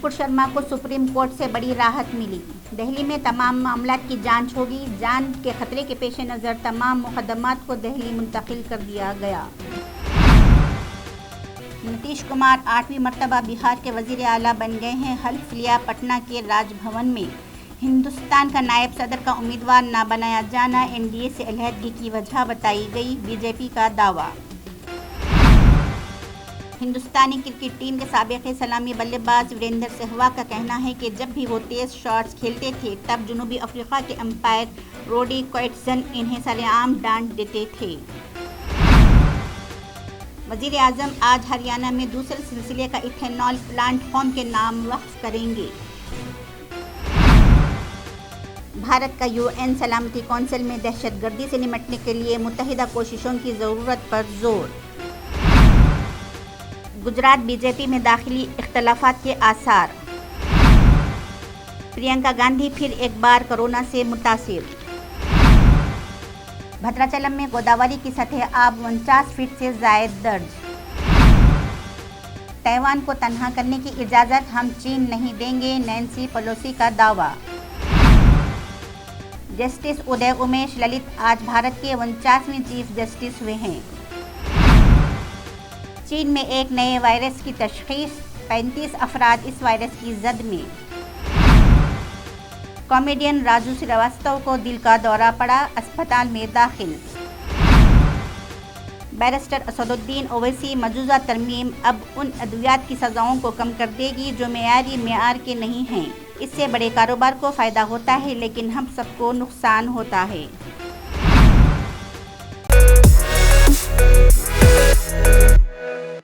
नुपुर शर्मा को supreme court से बड़ी राहत मिली। दिल्ली में तमाम मामलात की जांच होगी। जान के खतरे के पेश नज़र तमाम मुकदमात को दिल्ली मुंतकिल कर दिया गया। नीतीश कुमार 8वीं मरतबा बिहार के वज़ीर आला बन गए हैं। हल्फ लिया पटना के राजभवन में। हिंदुस्तान का नायब सदर का उम्मीदवार न बनाया जाना एनडीए से अलहदगी की वजह बताई गई, बीजेपी का दावा। हिंदुस्तानी क्रिकेट टीम के साबिक सलामी बल्लेबाज वीरेंद्र सहवाग का कहना है कि जब भी वो तेज़ शॉट्स खेलते थे तब जनूबी अफ्रीका के अंपायर रोडी क्वाइटसन इन्हें सरेआम डांट देते थे। वज़ीर आज़म आज हरियाणा में दूसरे सिलसिले का इथेनॉल प्लांट कौम के नाम वक्फ करेंगे। भारत का यूएन सलामती कौंसिल में दहशतगर्दी से निपटने के लिए मुत्तहिदा कोशिशों की ज़रूरत पर जोर। गुजरात बीजेपी में दाखिली इख्तलाफात के आसार। प्रियंका गांधी फिर एक बार कोरोना से मुतासिर। भद्राचलम में गोदावरी की सतह अब 49 फीट से ज़ायद दर्ज। ताइवान को तनहा करने की इजाज़त हम चीन नहीं देंगे, नैन्सी पेलोसी का दावा। जस्टिस उदय उमेश ललित आज भारत के 49वें चीफ जस्टिस हुए हैं। चीन में एक नए वायरस की तशख़ीस, 35 अफराद इस वायरस की जद में। कॉमेडियन राजू श्रीवास्तव को दिल का दौरा पड़ा, अस्पताल में दाखिल। बैरिस्टर असदुद्दीन ओवैसी मौजूदा तरमीम अब उन अद्वियात की सज़ाओं को कम कर देगी जो मेयार के नहीं हैं। इससे बड़े कारोबार को फ़ायदा होता है लेकिन हम सबको नुकसान होता है।